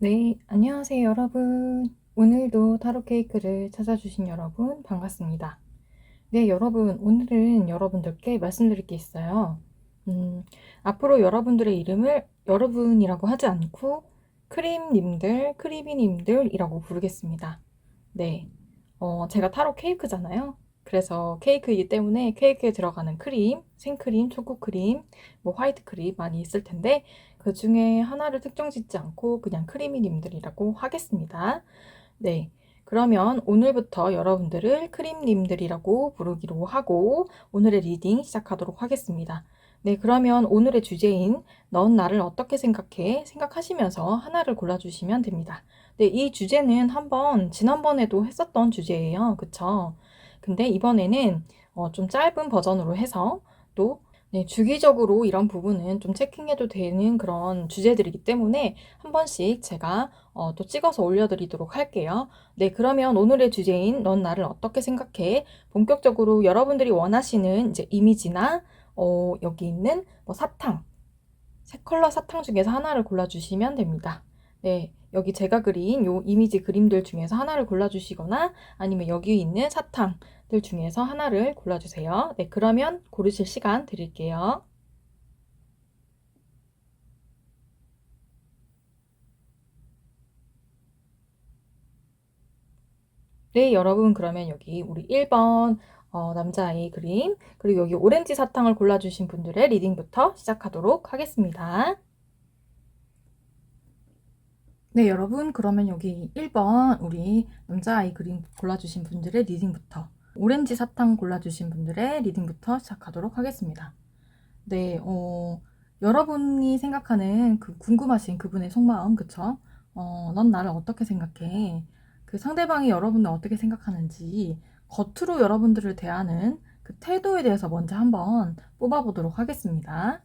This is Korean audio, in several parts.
네, 안녕하세요, 여러분. 오늘도 타로 케이크를 찾아주신 여러분, 반갑습니다. 네, 여러분, 오늘은 여러분들께 말씀드릴 게 있어요. 앞으로 여러분들의 이름을 여러분이라고 하지 않고 크림님들, 크리비님들이라고 부르겠습니다. 네, 제가 타로 케이크잖아요. 그래서 케이크이기 때문에 케이크에 들어가는 크림, 생크림, 초코크림, 뭐 화이트 크림 많이 있을 텐데 그 중에 하나를 특정 짓지 않고 그냥 크리미님들이라고 하겠습니다. 네. 그러면 오늘부터 여러분들을 크림님들이라고 부르기로 하고 오늘의 리딩 시작하도록 하겠습니다. 네, 그러면 오늘의 주제인 넌 나를 어떻게 생각해? 생각하시면서 하나를 골라주시면 됩니다. 네, 이 주제는 지난번에도 했었던 주제예요. 그쵸? 근데 이번에는 좀 짧은 버전으로 해서 또 네, 주기적으로 이런 부분은 좀 체킹해도 되는 그런 주제들이기 때문에 한 번씩 제가 또 찍어서 올려드리도록 할게요. 네, 그러면 오늘의 주제인 넌 나를 어떻게 생각해? 본격적으로 여러분들이 원하시는 이제 이미지나 여기 있는 뭐 사탕, 세 컬러 사탕 중에서 하나를 골라주시면 됩니다. 네, 여기 제가 그린 요 이미지 그림들 중에서 하나를 골라주시거나 아니면 여기 있는 사탕들 중에서 하나를 골라주세요. 네, 그러면 고르실 시간 드릴게요. 네, 여러분, 그러면 여기 우리 1번 남자아이 그림, 그리고 여기 오렌지 사탕을 골라주신 분들의 리딩부터 시작하도록 하겠습니다. 네, 여러분, 그러면 여기 1번 우리 남자아이 그림 골라주신 분들의 리딩부터, 오렌지 사탕 골라주신 분들의 리딩부터 시작하도록 하겠습니다. 네, 여러분이 생각하는 그 궁금하신 그분의 속마음, 그쵸? 넌 나를 어떻게 생각해? 그 상대방이 여러분을 어떻게 생각하는지 겉으로 여러분들을 대하는 그 태도에 대해서 먼저 한번 뽑아보도록 하겠습니다.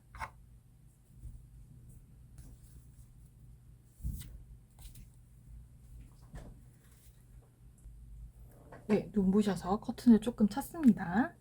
네, 눈부셔서 커튼을 조금 찼습니다.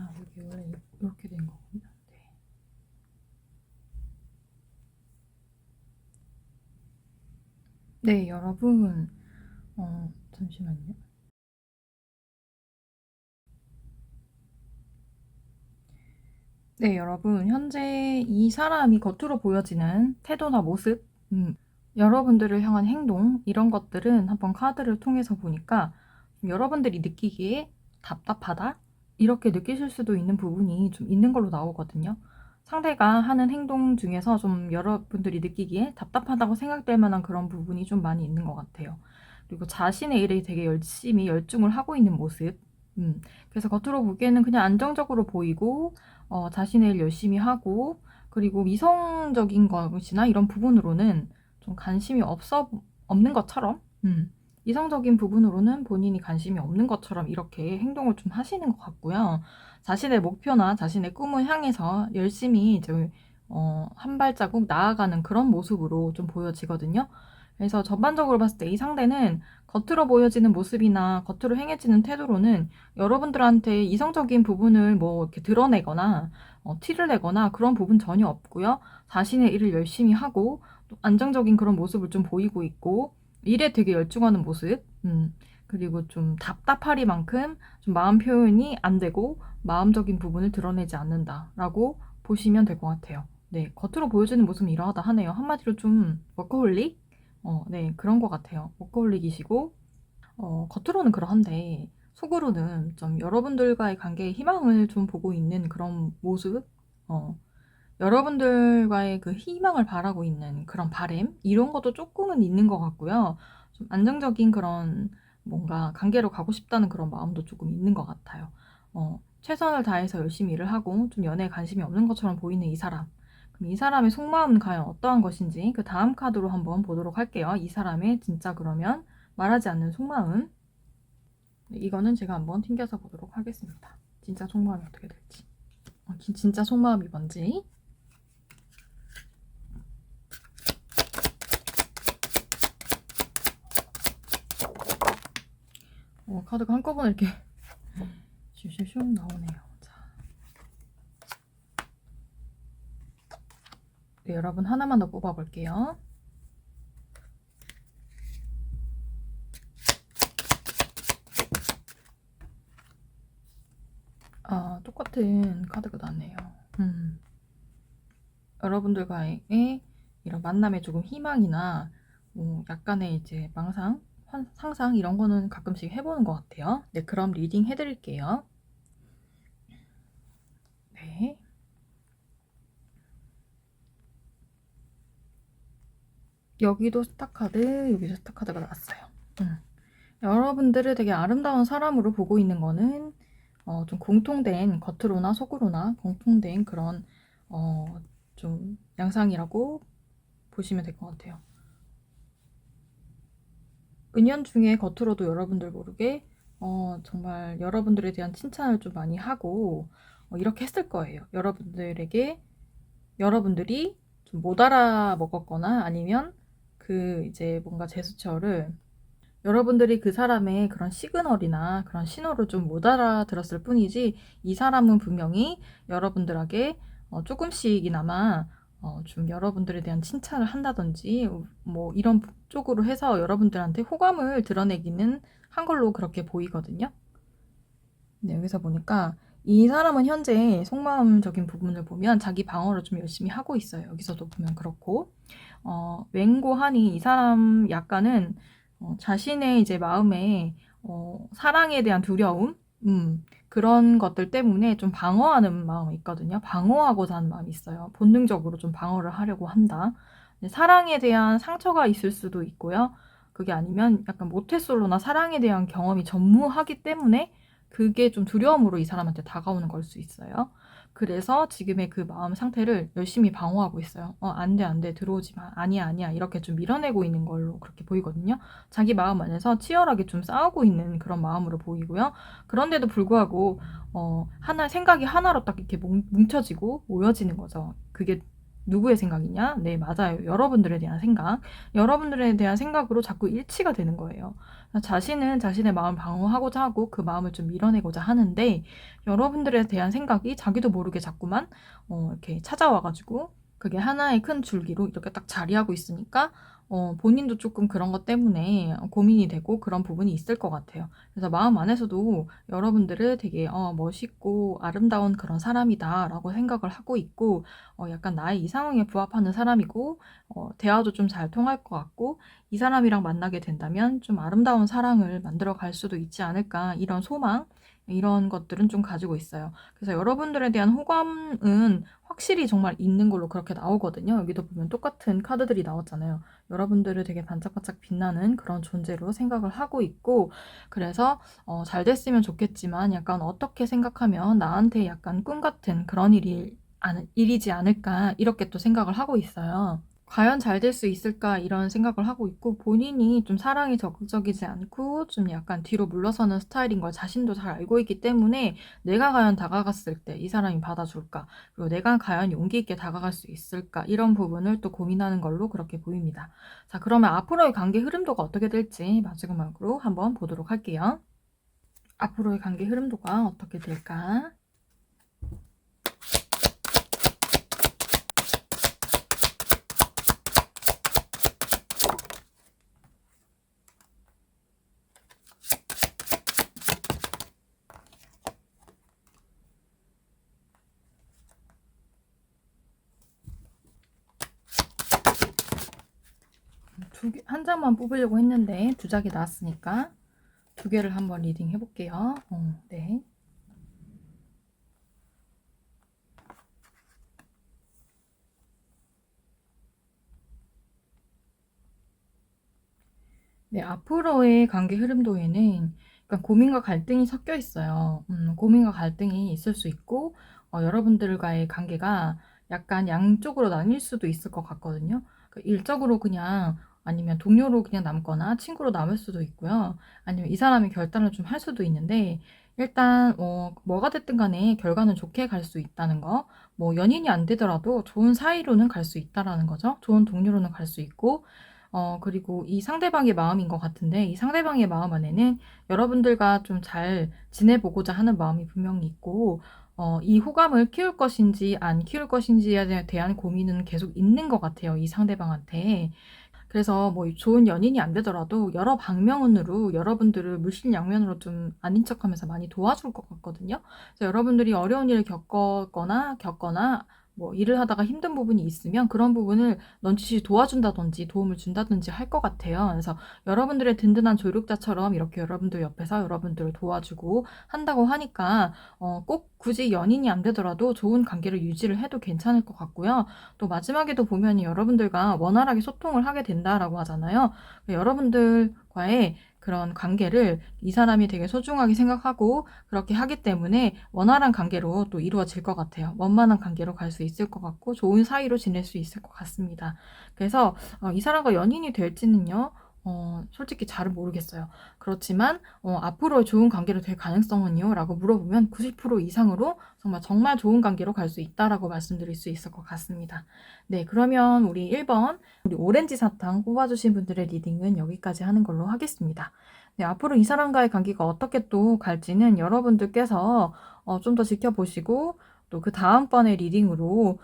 아, 여기 원래 이렇게 된 거군요. 네. 네, 여러분, 잠시만요. 네, 여러분, 현재 이 사람이 겉으로 보여지는 태도나 모습, 여러분들을 향한 행동, 이런 것들은 한번 카드를 통해서 보니까 여러분들이 느끼기에 답답하다? 이렇게 느끼실 수도 있는 부분이 좀 있는 걸로 나오거든요. 상대가 하는 행동 중에서 좀 여러분들이 느끼기에 답답하다고 생각될 만한 그런 부분이 좀 많이 있는 것 같아요. 그리고 자신의 일에 되게 열심히 열중을 하고 있는 모습. 그래서 겉으로 보기에는 그냥 안정적으로 보이고, 자신의 일 열심히 하고, 그리고 이성적인 것이나 이런 부분으로는 좀 관심이 없는 것처럼, 이성적인 부분으로는 본인이 관심이 없는 것처럼 이렇게 행동을 좀 하시는 것 같고요. 자신의 목표나 자신의 꿈을 향해서 열심히 이제, 한 발자국 나아가는 그런 모습으로 좀 보여지거든요. 그래서 전반적으로 봤을 때 이 상대는 겉으로 보여지는 모습이나 겉으로 행해지는 태도로는 여러분들한테 이성적인 부분을 뭐 이렇게 드러내거나 티를 내거나 그런 부분 전혀 없고요. 자신의 일을 열심히 하고 또 안정적인 그런 모습을 좀 보이고 있고 일에 되게 열중하는 모습, 그리고 좀 답답하리만큼 좀 마음 표현이 안 되고 마음적인 부분을 드러내지 않는다라고 보시면 될 것 같아요. 네, 겉으로 보여지는 모습은 이러하다 하네요. 한마디로 좀 워커홀릭? 네, 그런 것 같아요. 워커홀릭이시고, 겉으로는 그러한데, 속으로는 좀 여러분들과의 관계에 희망을 좀 보고 있는 그런 모습, 여러분들과의 그 희망을 바라고 있는 그런 바램, 이런 것도 조금은 있는 것 같고요. 좀 안정적인 그런 뭔가 관계로 가고 싶다는 그런 마음도 조금 있는 것 같아요. 최선을 다해서 열심히 일을 하고 좀 연애에 관심이 없는 것처럼 보이는 이 사람. 그럼 이 사람의 속마음은 과연 어떠한 것인지 그 다음 카드로 한번 보도록 할게요. 이 사람의 진짜 그러면 말하지 않는 속마음. 이거는 제가 한번 튕겨서 보도록 하겠습니다. 진짜 속마음이 어떻게 될지. 진짜 속마음이 뭔지. 카드가 한꺼번에 이렇게 슉슉슉 나오네요. 자. 네, 여러분 하나만 더 뽑아볼게요. 똑같은 카드가 나왔네요. 여러분들과의 이런 만남에 조금 희망이나 약간의 이제 망상, 상상 이런 거는 가끔씩 해보는 것 같아요. 네, 그럼 리딩 해드릴게요. 네. 여기도 스타카드, 여기도 스타카드가 나왔어요. 여러분들을 되게 아름다운 사람으로 보고 있는 거는 좀 공통된, 겉으로나 속으로나 공통된 그런 좀 양상이라고 보시면 될 것 같아요. 은연중에 겉으로도 여러분들 모르게 정말 여러분들에 대한 칭찬을 좀 많이 하고 이렇게 했을 거예요. 여러분들이 좀 못 알아먹었거나 아니면 그 이제 뭔가 제스처를 여러분들이 그 사람의 그런 시그널이나 그런 신호를 좀 못 알아들었을 뿐이지 이 사람은 분명히 여러분들에게 조금씩이나마 좀 여러분들에 대한 칭찬을 한다든지 뭐 이런 쪽으로 해서 여러분들한테 호감을 드러내기는 한 걸로 그렇게 보이거든요. 네, 여기서 보니까 이 사람은 현재 속마음적인 부분을 보면 자기 방어를 좀 열심히 하고 있어요. 여기서도 보면 그렇고 맹고하니 이 사람 약간은 자신의 이제 마음에 사랑에 대한 두려움, 그런 것들 때문에 좀 방어하는 마음이 있거든요. 방어하고자 하는 마음이 있어요. 본능적으로 좀 방어를 하려고 한다. 사랑에 대한 상처가 있을 수도 있고요. 그게 아니면 약간 모태솔로나 사랑에 대한 경험이 전무하기 때문에 그게 좀 두려움으로 이 사람한테 다가오는 걸 수 있어요. 그래서 지금의 그 마음 상태를 열심히 방어하고 있어요. 안 돼, 안 돼, 들어오지 마. 아니야, 아니야. 이렇게 좀 밀어내고 있는 걸로 그렇게 보이거든요. 자기 마음 안에서 치열하게 좀 싸우고 있는 그런 마음으로 보이고요. 그런데도 불구하고, 생각이 하나로 딱 이렇게 뭉쳐지고 모여지는 거죠. 그게 누구의 생각이냐? 네, 맞아요. 여러분들에 대한 생각. 여러분들에 대한 생각으로 자꾸 일치가 되는 거예요. 자신은 자신의 마음을 방어하고자 하고 그 마음을 좀 밀어내고자 하는데 여러분들에 대한 생각이 자기도 모르게 자꾸만 이렇게 찾아와가지고 그게 하나의 큰 줄기로 이렇게 딱 자리하고 있으니까 본인도 조금 그런 것 때문에 고민이 되고 그런 부분이 있을 것 같아요. 그래서 마음 안에서도 여러분들을 되게 멋있고 아름다운 그런 사람이다라고 생각을 하고 있고 약간 나의 이상형에 부합하는 사람이고 대화도 좀 잘 통할 것 같고 이 사람이랑 만나게 된다면 좀 아름다운 사랑을 만들어 갈 수도 있지 않을까 이런 소망 이런 것들은 좀 가지고 있어요. 그래서 여러분들에 대한 호감은 확실히 정말 있는 걸로 그렇게 나오거든요. 여기도 보면 똑같은 카드들이 나왔잖아요. 여러분들을 되게 반짝반짝 빛나는 그런 존재로 생각을 하고 있고 그래서 잘 됐으면 좋겠지만 약간 어떻게 생각하면 나한테 약간 꿈 같은 그런 일이지 않을까 이렇게 또 생각을 하고 있어요. 과연 잘 될 수 있을까 이런 생각을 하고 있고 본인이 좀 사랑에 적극적이지 않고 좀 약간 뒤로 물러서는 스타일인 걸 자신도 잘 알고 있기 때문에 내가 과연 다가갔을 때 이 사람이 받아줄까 그리고 내가 과연 용기 있게 다가갈 수 있을까 이런 부분을 또 고민하는 걸로 그렇게 보입니다. 자, 그러면 앞으로의 관계 흐름도가 어떻게 될지 마지막으로 한번 보도록 할게요. 앞으로의 관계 흐름도가 어떻게 될까? 한 장만 뽑으려고 했는데 두 장이 나왔으니까 두 개를 한번 리딩 해볼게요. 네. 네, 앞으로의 관계 흐름도에는 약간 고민과 갈등이 섞여 있어요. 고민과 갈등이 있을 수 있고, 여러분들과의 관계가 약간 양쪽으로 나뉠 수도 있을 것 같거든요. 일적으로 그냥 아니면 동료로 그냥 남거나 친구로 남을 수도 있고요. 아니면 이 사람이 결단을 좀 할 수도 있는데, 일단 뭐가 됐든 간에 결과는 좋게 갈 수 있다는 거, 뭐 연인이 안 되더라도 좋은 사이로는 갈 수 있다라는 거죠. 좋은 동료로는 갈 수 있고, 그리고 이 상대방의 마음인 것 같은데, 이 상대방의 마음 안에는 여러분들과 좀 잘 지내보고자 하는 마음이 분명히 있고, 이 호감을 키울 것인지 안 키울 것인지에 대한 고민은 계속 있는 것 같아요, 이 상대방한테. 그래서 뭐 좋은 연인이 안 되더라도 여러 방면으로 여러분들을 물심양면으로 좀 아닌 척하면서 많이 도와줄 것 같거든요. 그래서 여러분들이 어려운 일을 겪거나 뭐 일을 하다가 힘든 부분이 있으면 그런 부분을 넌지시 도와준다든지 도움을 준다든지 할 것 같아요. 그래서 여러분들의 든든한 조력자처럼 이렇게 여러분들 옆에서 여러분들을 도와주고 한다고 하니까 꼭 굳이 연인이 안 되더라도 좋은 관계를 유지를 해도 괜찮을 것 같고요. 또 마지막에도 보면 여러분들과 원활하게 소통을 하게 된다라고 하잖아요. 여러분들과의 그런 관계를 이 사람이 되게 소중하게 생각하고 그렇게 하기 때문에 원활한 관계로 또 이루어질 것 같아요. 원만한 관계로 갈 수 있을 것 같고 좋은 사이로 지낼 수 있을 것 같습니다. 그래서 이 사람과 연인이 될지는요. 솔직히 잘은 모르겠어요. 그렇지만 앞으로 좋은 관계로 될 가능성은요? 라고 물어보면 90% 이상으로 정말 좋은 관계로 갈 수 있다라고 말씀드릴 수 있을 것 같습니다. 네, 그러면 우리 1번, 우리 오렌지 사탕 뽑아주신 분들의 리딩은 여기까지 하는 걸로 하겠습니다. 네, 앞으로 이 사람과의 관계가 어떻게 또 갈지는 여러분들께서 좀 더 지켜보시고 또 그 다음번의 리딩으로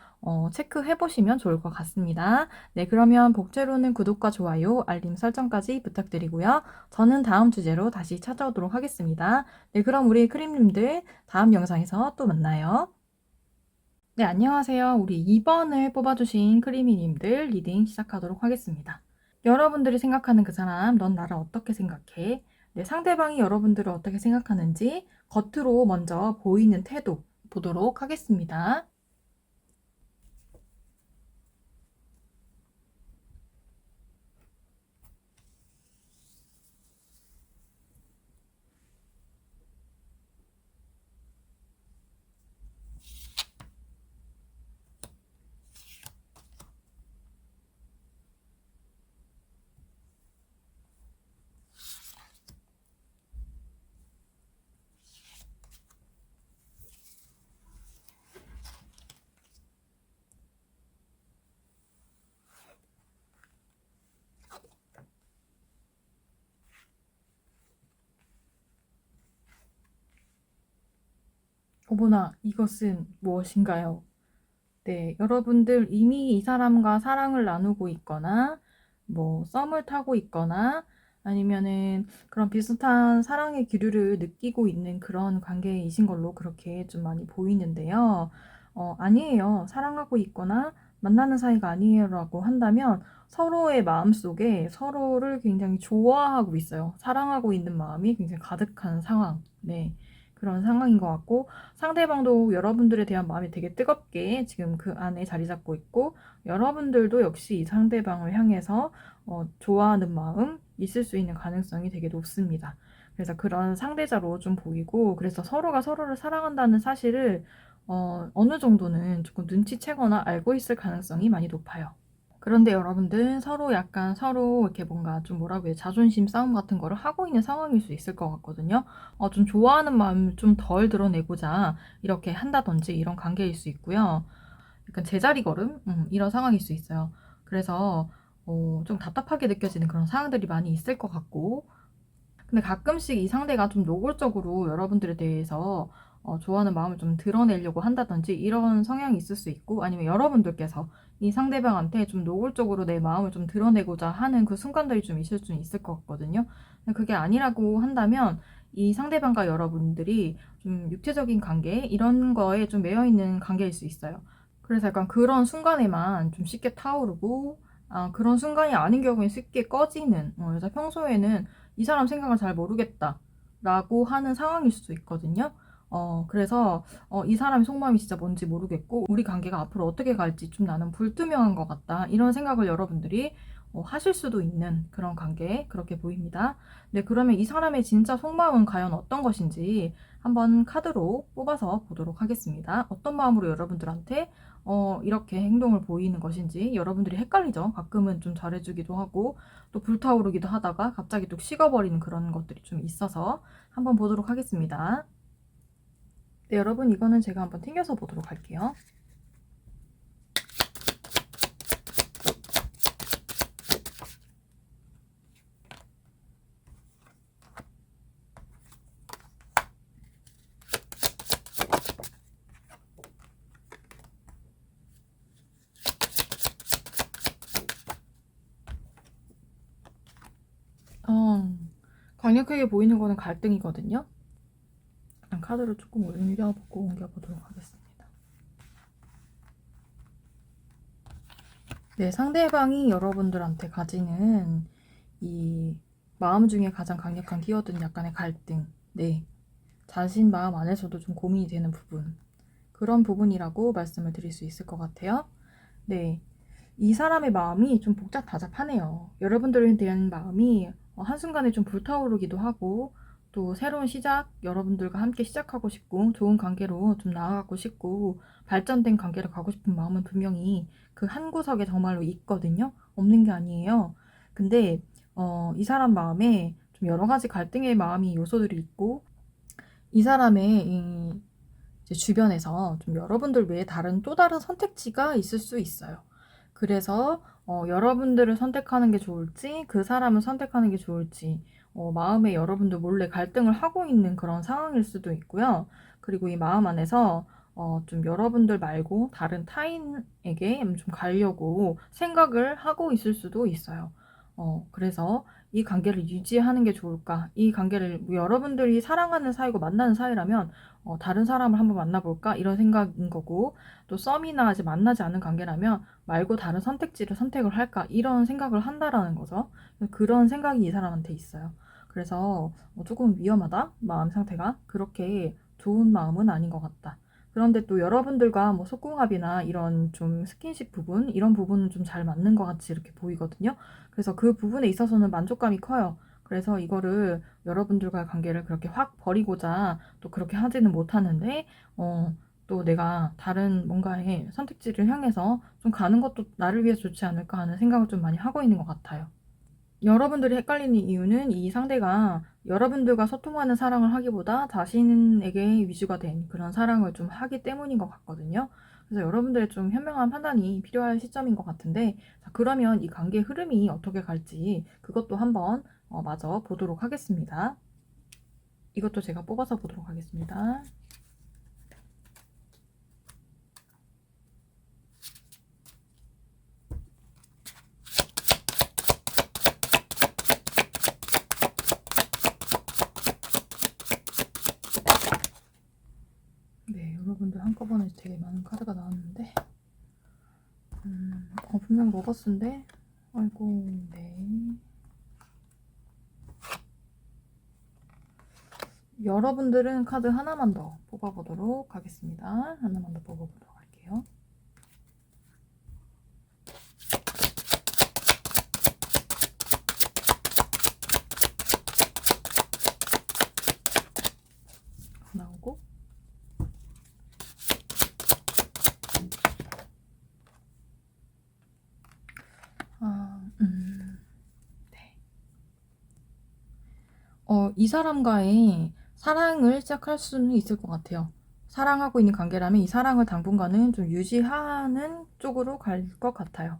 체크해 보시면 좋을 것 같습니다. 네, 그러면 복제로는 구독과 좋아요, 알림 설정까지 부탁드리고요. 저는 다음 주제로 다시 찾아오도록 하겠습니다. 네, 그럼 우리 크림님들 다음 영상에서 또 만나요. 네, 안녕하세요. 우리 2번을 뽑아주신 크리미님들 리딩 시작하도록 하겠습니다. 여러분들이 생각하는 그 사람, 넌 나를 어떻게 생각해? 네, 상대방이 여러분들을 어떻게 생각하는지 겉으로 먼저 보이는 태도 보도록 하겠습니다. 어머나, 이것은 무엇인가요? 네, 여러분들 이미 이 사람과 사랑을 나누고 있거나, 뭐, 썸을 타고 있거나, 아니면은 그런 비슷한 사랑의 기류를 느끼고 있는 그런 관계이신 걸로 그렇게 좀 많이 보이는데요. 아니에요. 사랑하고 있거나 만나는 사이가 아니에요라고 한다면 서로의 마음 속에 서로를 굉장히 좋아하고 있어요. 사랑하고 있는 마음이 굉장히 가득한 상황. 네. 그런 상황인 것 같고, 상대방도 여러분들에 대한 마음이 되게 뜨겁게 지금 그 안에 자리 잡고 있고, 여러분들도 역시 이 상대방을 향해서 좋아하는 마음 있을 수 있는 가능성이 되게 높습니다. 그래서 그런 상대자로 좀 보이고, 그래서 서로가 서로를 사랑한다는 사실을 어느 정도는 조금 눈치채거나 알고 있을 가능성이 많이 높아요. 그런데 여러분들 서로 이렇게 뭔가 좀 뭐라고 해요? 자존심 싸움 같은 거를 하고 있는 상황일 수 있을 것 같거든요. 좀 좋아하는 마음을 좀 덜 드러내고자 이렇게 한다든지 이런 관계일 수 있고요. 약간 제자리 걸음? 이런 상황일 수 있어요. 그래서 좀 답답하게 느껴지는 그런 상황들이 많이 있을 것 같고, 근데 가끔씩 이 상대가 좀 노골적으로 여러분들에 대해서 좋아하는 마음을 좀 드러내려고 한다든지 이런 성향이 있을 수 있고, 아니면 여러분들께서 이 상대방한테 좀 노골적으로 내 마음을 좀 드러내고자 하는 그 순간들이 좀 있을 수 있을 것 같거든요. 근데 그게 아니라고 한다면 이 상대방과 여러분들이 좀 육체적인 관계 이런 거에 좀 매여 있는 관계일 수 있어요. 그래서 약간 그런 순간에만 좀 쉽게 타오르고, 그런 순간이 아닌 경우에 쉽게 꺼지는, 그래서 평소에는 이 사람 생각을 잘 모르겠다. 라고 하는 상황일 수도 있거든요. 그래서 이 사람의 속마음이 진짜 뭔지 모르겠고 우리 관계가 앞으로 어떻게 갈지 좀 나는 불투명한 것 같다. 이런 생각을 여러분들이 하실 수도 있는 그런 관계 그렇게 보입니다. 네, 그러면 이 사람의 진짜 속마음은 과연 어떤 것인지 한번 카드로 뽑아서 보도록 하겠습니다. 어떤 마음으로 여러분들한테 이렇게 행동을 보이는 것인지 여러분들이 헷갈리죠. 가끔은 좀 잘해주기도 하고 또 불타오르기도 하다가 갑자기 또 식어버리는 그런 것들이 좀 있어서 한번 보도록 하겠습니다. 네, 여러분 이거는 제가 한번 튕겨서 보도록 할게요. 강력하게 보이는 거는 갈등이거든요. 카드를 조금 옮겨보고 옮겨보도록 하겠습니다. 네, 상대방이 여러분들한테 가지는 이 마음 중에 가장 강력한 키워드는 약간의 갈등. 네, 자신 마음 안에서도 좀 고민이 되는 부분. 그런 부분이라고 말씀을 드릴 수 있을 것 같아요. 네, 이 사람의 마음이 좀 복잡하네요. 여러분들에 대한 마음이 한순간에 좀 불타오르기도 하고 또 새로운 시작, 여러분들과 함께 시작하고 싶고 좋은 관계로 좀 나아가고 싶고 발전된 관계로 가고 싶은 마음은 분명히 그 한 구석에 정말로 있거든요. 없는 게 아니에요. 근데 이 사람 마음에 좀 여러 가지 갈등의 마음이 요소들이 있고 이 사람의 이제 주변에서 좀 여러분들 외에 또 다른 선택지가 있을 수 있어요. 그래서 여러분들을 선택하는 게 좋을지 그 사람을 선택하는 게 좋을지 마음에 여러분들 몰래 갈등을 하고 있는 그런 상황일 수도 있고요. 그리고 이 마음 안에서 좀 여러분들 말고 다른 타인에게 좀 가려고 생각을 하고 있을 수도 있어요. 그래서 이 관계를 유지하는 게 좋을까? 이 관계를 여러분들이 사랑하는 사이고 만나는 사이라면 다른 사람을 한번 만나볼까? 이런 생각인 거고 또 썸이나 아직 만나지 않은 관계라면 말고 다른 선택지를 선택을 할까? 이런 생각을 한다라는 거죠. 그런 생각이 이 사람한테 있어요. 그래서 조금 위험하다? 마음 상태가 그렇게 좋은 마음은 아닌 것 같다. 그런데 또 여러분들과 뭐 속궁합이나 이런 좀 스킨십 부분, 이런 부분은 좀 잘 맞는 것 같이 이렇게 보이거든요. 그래서 그 부분에 있어서는 만족감이 커요. 그래서 이거를 여러분들과의 관계를 그렇게 확 버리고자 또 그렇게 하지는 못하는데, 또 내가 다른 뭔가의 선택지를 향해서 좀 가는 것도 나를 위해 좋지 않을까 하는 생각을 좀 많이 하고 있는 것 같아요. 여러분들이 헷갈리는 이유는 이 상대가 여러분들과 소통하는 사랑을 하기보다 자신에게 위주가 된 그런 사랑을 좀 하기 때문인 것 같거든요. 그래서 여러분들의 좀 현명한 판단이 필요할 시점인 것 같은데, 자, 그러면 이 관계의 흐름이 어떻게 갈지 그것도 한번 마저 보도록 하겠습니다. 이것도 제가 뽑아서 보도록 하겠습니다. 네, 여러분들 한꺼번에 되게 많은 카드가 나왔는데 분명 먹었는데 아이고, 네. 여러분들은 카드 하나만 더 뽑아보도록 하겠습니다. 하나만 더 뽑아보도록 할게요. 나오고 네. 이 사람과의 사랑을 시작할 수는 있을 것 같아요. 사랑하고 있는 관계라면 이 사랑을 당분간은 좀 유지하는 쪽으로 갈 것 같아요.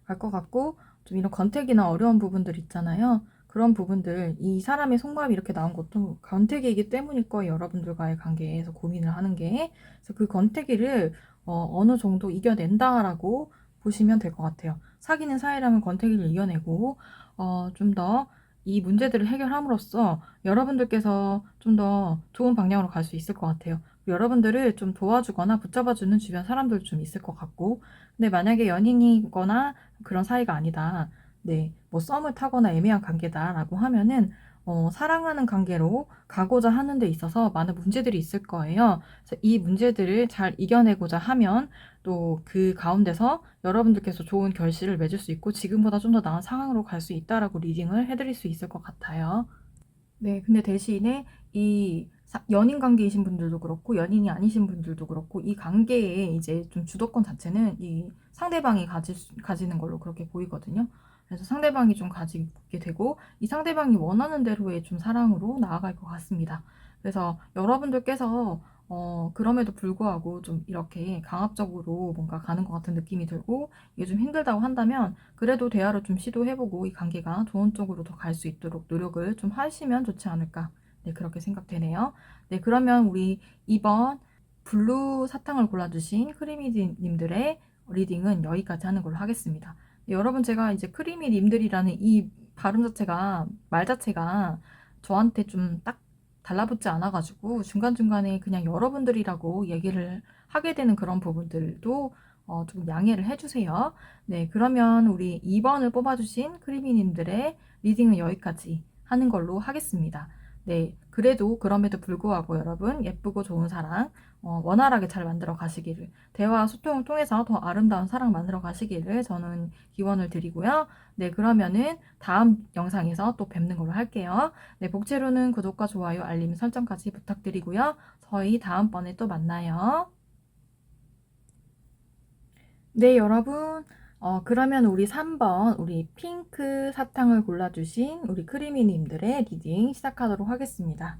갈 것 같고 좀 이런 권태기나 어려운 부분들 있잖아요. 그런 부분들 이 사람의 속마음이 이렇게 나온 것도 권태기이기 때문일 거예요. 여러분들과의 관계에서 고민을 하는 게. 그래서 그 권태기를 어느 정도 이겨낸다라고 보시면 될 것 같아요. 사귀는 사이라면 권태기를 이겨내고 좀 더 이 문제들을 해결함으로써 여러분들께서 좀 더 좋은 방향으로 갈 수 있을 것 같아요. 여러분들을 좀 도와주거나 붙잡아주는 주변 사람들 좀 있을 것 같고, 근데 만약에 연인이거나 그런 사이가 아니다. 네, 뭐 썸을 타거나 애매한 관계다라고 하면은 사랑하는 관계로 가고자 하는 데 있어서 많은 문제들이 있을 거예요. 그래서 이 문제들을 잘 이겨내고자 하면 또 그 가운데서 여러분들께서 좋은 결실을 맺을 수 있고 지금보다 좀 더 나은 상황으로 갈 수 있다라고 리딩을 해드릴 수 있을 것 같아요. 네, 근데 대신에 이 연인 관계이신 분들도 그렇고 연인이 아니신 분들도 그렇고 이 관계에 이제 좀 주도권 자체는 이 상대방이 가지는 걸로 그렇게 보이거든요. 그래서 상대방이 좀 가지게 되고 이 상대방이 원하는 대로의 좀 사랑으로 나아갈 것 같습니다. 그래서 여러분들께서 그럼에도 불구하고 좀 이렇게 강압적으로 뭔가 가는 것 같은 느낌이 들고 이게 좀 힘들다고 한다면 그래도 대화를 좀 시도해보고 이 관계가 좋은 쪽으로 더 갈 수 있도록 노력을 좀 하시면 좋지 않을까. 네, 그렇게 생각되네요. 네, 그러면 우리 이번 블루 사탕을 골라주신 크리미님들의 리딩은 여기까지 하는 걸로 하겠습니다. 네, 여러분 제가 이제 크리미님들이라는 이 발음 자체가 말 자체가 저한테 좀 딱 달라붙지 않아가지고 중간중간에 그냥 여러분들이라고 얘기를 하게 되는 그런 부분들도 좀 양해를 해주세요. 네, 그러면 우리 2번을 뽑아주신 크리미님들의 리딩은 여기까지 하는 걸로 하겠습니다. 네, 그래도 그럼에도 불구하고 여러분 예쁘고 좋은 사랑 원활하게 잘 만들어 가시기를 대화 소통을 통해서 더 아름다운 사랑 만들어 가시기를 저는 기원을 드리고요. 네, 그러면은 다음 영상에서 또 뵙는 걸로 할게요. 네, 복채로는 구독과 좋아요, 알림 설정까지 부탁드리고요. 저희 다음번에 또 만나요. 네, 여러분. 그러면 우리 3번, 우리 핑크 사탕을 골라주신 우리 크리미님들의 리딩 시작하도록 하겠습니다.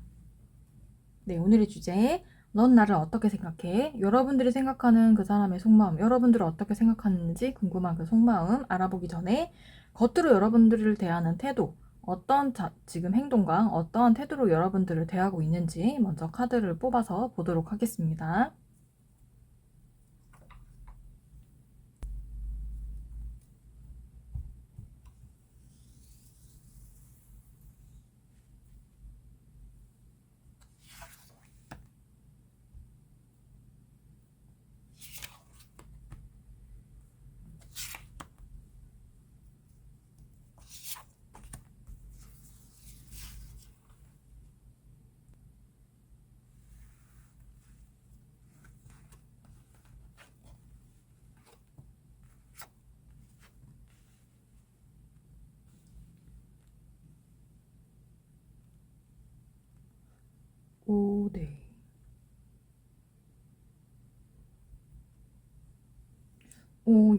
네, 오늘의 주제, 넌 나를 어떻게 생각해? 여러분들이 생각하는 그 사람의 속마음, 여러분들은 어떻게 생각하는지 궁금한 그 속마음 알아보기 전에 겉으로 여러분들을 대하는 태도, 어떤 지금 행동과 어떠한 태도로 여러분들을 대하고 있는지 먼저 카드를 뽑아서 보도록 하겠습니다. 오, 네.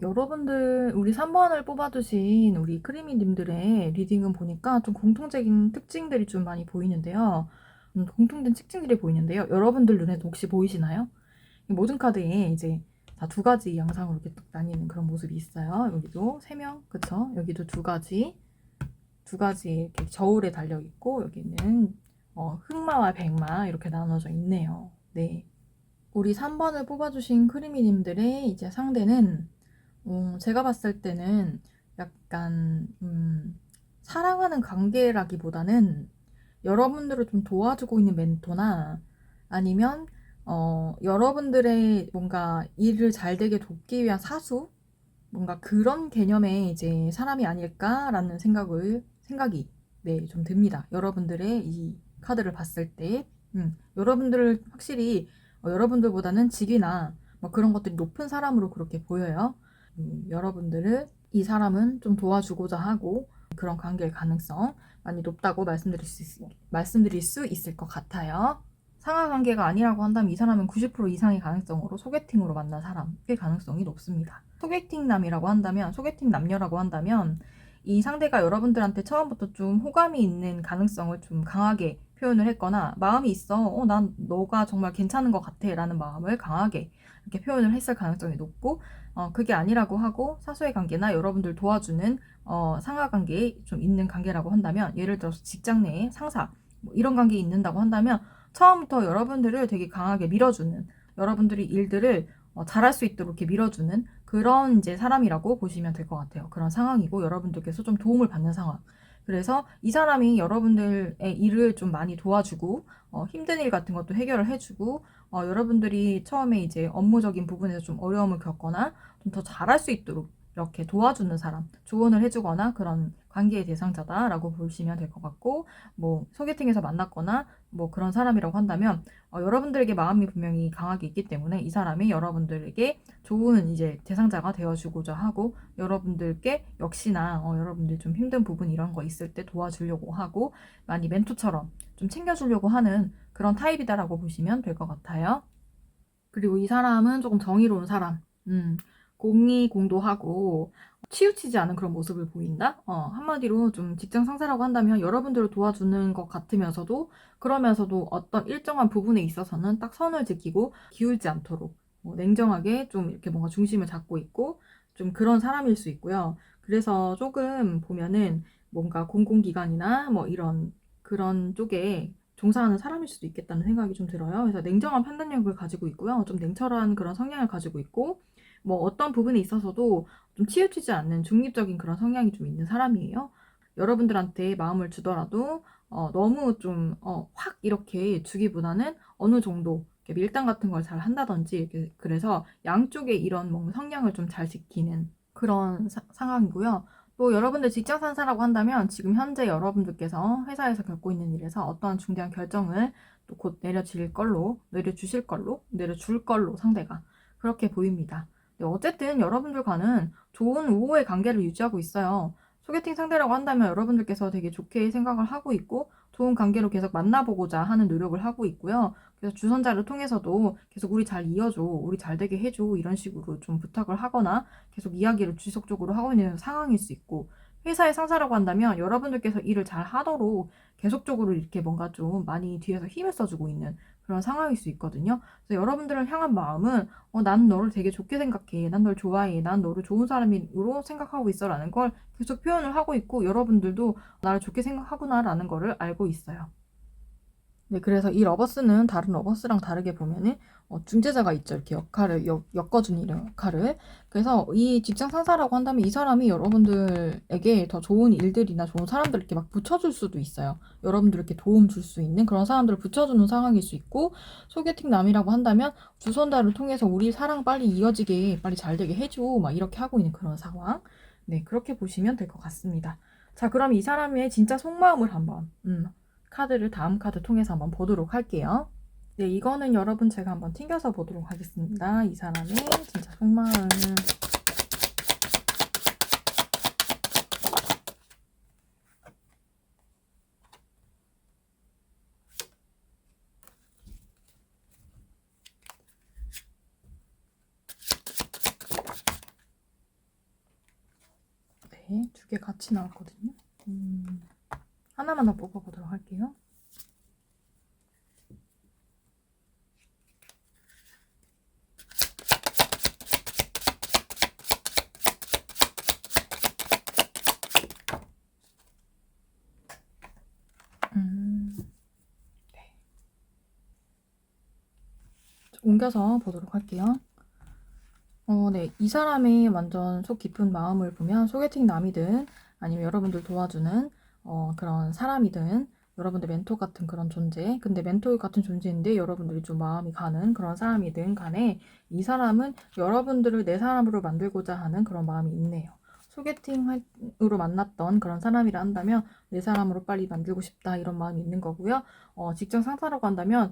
여러분들, 우리 3번을 뽑아주신 우리 크리미님들의 리딩은 보니까 좀 공통적인 특징들이 좀 많이 보이는데요. 공통된 특징들이 보이는데요. 여러분들 눈에도 혹시 보이시나요? 이 모든 카드에 이제 다 두 가지 양상으로 이렇게 딱 나뉘는 그런 모습이 있어요. 여기도 3명, 그쵸? 여기도 두 가지 이렇게 저울에 달려 있고, 여기는 흑마와 백마 이렇게 나눠져 있네요. 네. 우리 3번을 뽑아주신 크리미님들의 이제 상대는 제가 봤을 때는 약간 사랑하는 관계라기보다는 여러분들을 좀 도와주고 있는 멘토나 아니면 여러분들의 뭔가 일을 잘 되게 돕기 위한 사수 뭔가 그런 개념의 이제 사람이 아닐까라는 생각이 네, 좀 듭니다. 여러분들의 이 카드를 봤을 때 여러분들을 확실히 여러분들보다는 직위나 뭐 그런 것들이 높은 사람으로 그렇게 보여요. 여러분들을 이 사람은 좀 도와주고자 하고 그런 관계의 가능성 많이 높다고 말씀드릴 수 있을 것 같아요. 상하 관계가 아니라고 한다면 이 사람은 90% 이상의 가능성으로 소개팅으로 만난 사람의 가능성이 높습니다. 소개팅남이라고 한다면, 소개팅 남녀라고 한다면 이 상대가 여러분들한테 처음부터 좀 호감이 있는 가능성을 좀 강하게 표현을 했거나 마음이 있어, 난 너가 정말 괜찮은 것 같아 라는 마음을 강하게 이렇게 표현을 했을 가능성이 높고 그게 아니라고 하고 사소의 관계나 여러분들 도와주는 상하 관계에 좀 있는 관계라고 한다면 예를 들어서 직장 내에 상사 뭐 이런 관계에 있는다고 한다면 처음부터 여러분들을 되게 강하게 밀어주는 여러분들이 일들을 잘할 수 있도록 이렇게 밀어주는 그런 이제 사람이라고 보시면 될 것 같아요. 그런 상황이고 여러분들께서 좀 도움을 받는 상황. 그래서 이 사람이 여러분들의 일을 좀 많이 도와주고 힘든 일 같은 것도 해결을 해주고 여러분들이 처음에 이제 업무적인 부분에서 좀 어려움을 겪거나 좀 더 잘할 수 있도록 이렇게 도와주는 사람, 조언을 해주거나 그런 관계의 대상자다라고 보시면 될 것 같고, 뭐 소개팅에서 만났거나 뭐 그런 사람이라고 한다면 여러분들에게 마음이 분명히 강하게 있기 때문에 이 사람이 여러분들에게 좋은 이제 대상자가 되어주고자 하고, 여러분들께 역시나 여러분들 좀 힘든 부분 이런 거 있을 때 도와주려고 하고, 많이 멘토처럼 좀 챙겨주려고 하는 그런 타입이다라고 보시면 될 것 같아요. 그리고 이 사람은 조금 정의로운 사람, 공의공도하고 치우치지 않은 그런 모습을 보인다? 한마디로 좀 직장 상사라고 한다면 여러분들을 도와주는 것 같으면서도, 그러면서도 어떤 일정한 부분에 있어서는 딱 선을 지키고 기울지 않도록 냉정하게 좀 이렇게 뭔가 중심을 잡고 있고, 좀 그런 사람일 수 있고요. 그래서 조금 보면은 뭔가 공공기관이나 뭐 이런 그런 쪽에 종사하는 사람일 수도 있겠다는 생각이 좀 들어요. 그래서 냉정한 판단력을 가지고 있고요. 좀 냉철한 그런 성향을 가지고 있고, 뭐 어떤 부분에 있어서도 좀 치우치지 않는 중립적인 그런 성향이 좀 있는 사람이에요. 여러분들한테 마음을 주더라도 너무 좀 확 이렇게 주기보다는 어느 정도 이렇게 밀당 같은 걸 잘 한다든지, 이렇게 그래서 양쪽의 이런 뭔가 성향을 좀 잘 지키는 그런 상황이고요. 또 여러분들 직장 상사라고 한다면 지금 현재 여러분들께서 회사에서 겪고 있는 일에서 어떠한 중대한 결정을 또 곧 내려줄 걸로 상대가 그렇게 보입니다. 어쨌든 여러분들과는 좋은 우호의 관계를 유지하고 있어요. 소개팅 상대라고 한다면 여러분들께서 되게 좋게 생각을 하고 있고, 좋은 관계로 계속 만나보고자 하는 노력을 하고 있고요. 그래서 주선자를 통해서도 계속 우리 잘 이어줘, 우리 잘 되게 해줘, 이런 식으로 좀 부탁을 하거나 계속 이야기를 지속적으로 하고 있는 상황일 수 있고, 회사의 상사라고 한다면 여러분들께서 일을 잘 하도록 계속적으로 이렇게 뭔가 좀 많이 뒤에서 힘을 써주고 있는 그런 상황일 수 있거든요. 그래서 여러분들을 향한 마음은 난 너를 되게 좋게 생각해, 난 널 좋아해, 난 너를 좋은 사람으로 생각하고 있어 라는 걸 계속 표현을 하고 있고, 여러분들도 나를 좋게 생각하구나 라는 거를 알고 있어요. 네, 그래서 이 러버스는 다른 러버스랑 다르게 보면은 중재자가 있죠. 이렇게 역할을 엮어주는 역할을. 그래서 이 직장 상사라고 한다면 이 사람이 여러분들에게 더 좋은 일들이나 좋은 사람들을 이렇게 막 붙여줄 수도 있어요. 여러분들에게 도움 줄 수 있는 그런 사람들을 붙여주는 상황일 수 있고, 소개팅 남이라고 한다면 주선자를 통해서 우리 사랑 빨리 이어지게, 빨리 잘 되게 해줘, 막 이렇게 하고 있는 그런 상황. 네, 그렇게 보시면 될 것 같습니다. 자, 그럼 이 사람의 진짜 속마음을 한번 카드를 다음 카드 통해서 한번 보도록 할게요. 네, 이거는 여러분 제가 한번 튕겨서 보도록 하겠습니다. 이 사람의 진짜 속마음. 네, 두 개 같이 나왔거든요. 하나만 더 뽑아보도록 할게요. 네. 옮겨서 보도록 할게요. 네. 이 사람의 완전 속 깊은 마음을 보면 소개팅 남이든 아니면 여러분들 도와주는 그런 사람이든, 여러분들 멘토 같은 그런 존재, 근데 멘토 같은 존재인데 여러분들이 좀 마음이 가는 그런 사람이든 간에 이 사람은 여러분들을 내 사람으로 만들고자 하는 그런 마음이 있네요. 소개팅으로 만났던 그런 사람이라 한다면 내 사람으로 빨리 만들고 싶다, 이런 마음이 있는 거고요. 직장 상사라고 한다면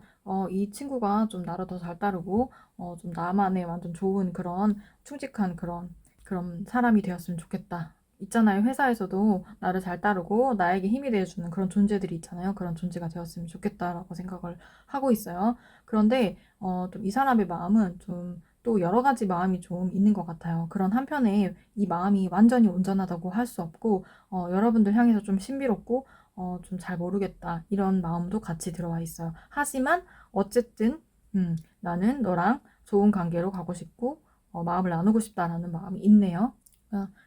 이 친구가 좀 나를 더 잘 따르고 좀 나만의 완전 좋은 그런 충직한 그런 사람이 되었으면 좋겠다. 있잖아요. 회사에서도 나를 잘 따르고 나에게 힘이 되어주는 그런 존재들이 있잖아요. 그런 존재가 되었으면 좋겠다라고 생각을 하고 있어요. 그런데 좀 이 사람의 마음은 좀 또 여러 가지 마음이 좀 있는 것 같아요. 그런 한편에 이 마음이 완전히 온전하다고 할 수 없고, 여러분들 향해서 좀 신비롭고 좀 잘 모르겠다, 이런 마음도 같이 들어와 있어요. 하지만 어쨌든 나는 너랑 좋은 관계로 가고 싶고 마음을 나누고 싶다라는 마음이 있네요.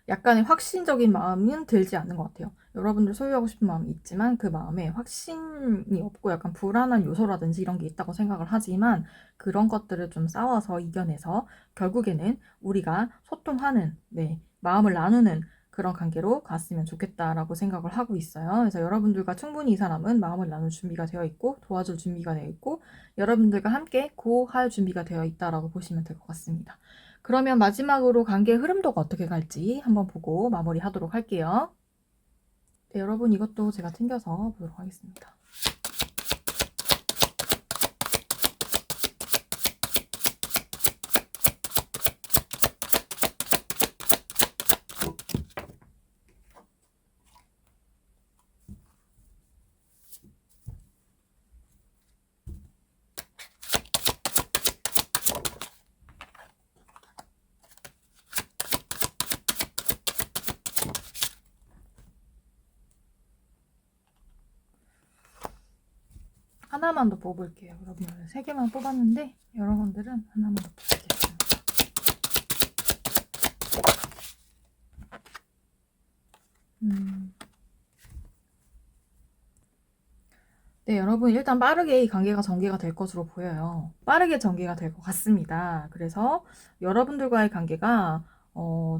약간의 확신적인 마음은 들지 않는 것 같아요. 여러분들 소유하고 싶은 마음이 있지만 그 마음에 확신이 없고 약간 불안한 요소라든지 이런 게 있다고 생각을 하지만, 그런 것들을 좀 싸워서 이겨내서 결국에는 우리가 소통하는, 네, 마음을 나누는 그런 관계로 갔으면 좋겠다라고 생각을 하고 있어요. 그래서 여러분들과 충분히 이 사람은 마음을 나눌 준비가 되어 있고 도와줄 준비가 되어 있고, 여러분들과 함께 고할 준비가 되어 있다라고 보시면 될 것 같습니다. 그러면 마지막으로 관계의 흐름도가 어떻게 갈지 한번 보고 마무리하도록 할게요. 네, 여러분 이것도 제가 챙겨서 보도록 하겠습니다. 하나만 더 뽑을게요. 여러분 3개만 뽑았는데 여러분들은 하나만 더 뽑겠습니다. 네, 여러분 일단 빠르게 이 관계가 전개가 될 것으로 보여요. 빠르게 전개가 될 것 같습니다. 그래서 여러분들과의 관계가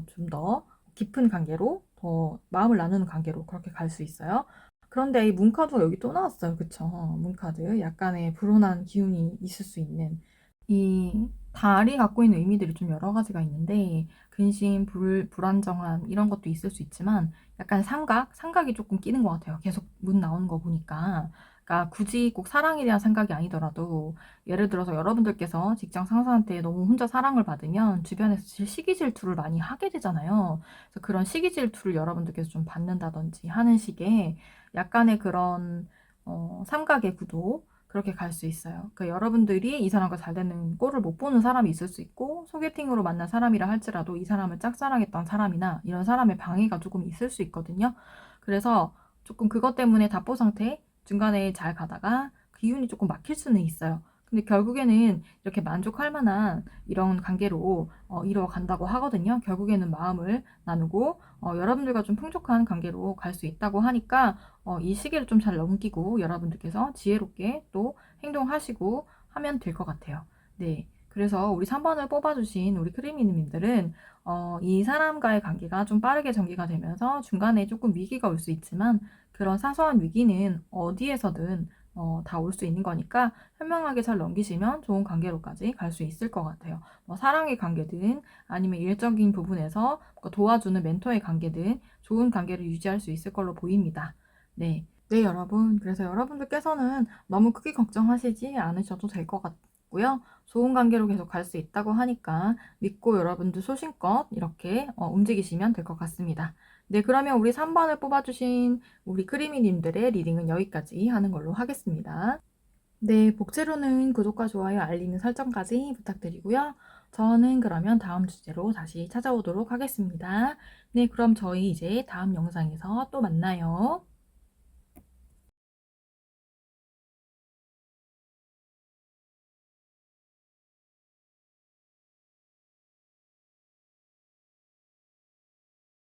좀 더 깊은 관계로, 더 마음을 나누는 관계로 그렇게 갈 수 있어요. 그런데 이 문카드가 여기 또 나왔어요. 그쵸? 문카드. 약간의 불온한 기운이 있을 수 있는 이 달이 갖고 있는 의미들이 좀 여러 가지가 있는데 근심, 불안정함 이런 것도 있을 수 있지만 약간 삼각이 조금 끼는 것 같아요. 계속 문 나오는 거 보니까. 그러니까 굳이 꼭 사랑에 대한 생각이 아니더라도 예를 들어서 여러분들께서 직장 상사한테 너무 혼자 사랑을 받으면 주변에서 시기 질투를 많이 하게 되잖아요. 그래서 그런 시기 질투를 여러분들께서 좀 받는다든지 하는 식의 약간의 그런 삼각의 구도 그렇게 갈 수 있어요. 그러니까 여러분들이 이 사람과 잘 되는 꼴을 못 보는 사람이 있을 수 있고 소개팅으로 만난 사람이라 할지라도 이 사람을 짝사랑했던 사람이나 이런 사람의 방해가 조금 있을 수 있거든요. 그래서 조금 그것 때문에 답보 상태 중간에 잘 가다가 기운이 조금 막힐 수는 있어요. 근데 결국에는 이렇게 만족할 만한 이런 관계로 이루어간다고 하거든요. 결국에는 마음을 나누고 여러분들과 좀 풍족한 관계로 갈 수 있다고 하니까 이 시기를 좀 잘 넘기고 여러분들께서 지혜롭게 또 행동하시고 하면 될 것 같아요. 네. 그래서 우리 3번을 뽑아주신 우리 크리미님들은 이 사람과의 관계가 좀 빠르게 전개가 되면서 중간에 조금 위기가 올 수 있지만 그런 사소한 위기는 어디에서든 다 올 수 있는 거니까 현명하게 잘 넘기시면 좋은 관계로까지 갈 수 있을 것 같아요. 뭐 사랑의 관계든 아니면 일적인 부분에서 도와주는 멘토의 관계든 좋은 관계를 유지할 수 있을 걸로 보입니다. 네. 네, 여러분. 그래서 여러분들께서는 너무 크게 걱정하시지 않으셔도 될 것 같고요. 좋은 관계로 계속 갈 수 있다고 하니까 믿고 여러분들 소신껏 이렇게 움직이시면 될 것 같습니다. 네, 그러면 우리 3번을 뽑아주신 우리 크리미님들의 리딩은 여기까지 하는 걸로 하겠습니다. 네, 복제로는 구독과 좋아요, 알림 설정까지 부탁드리고요. 저는 그러면 다음 주제로 다시 찾아오도록 하겠습니다. 네, 그럼 저희 이제 다음 영상에서 또 만나요.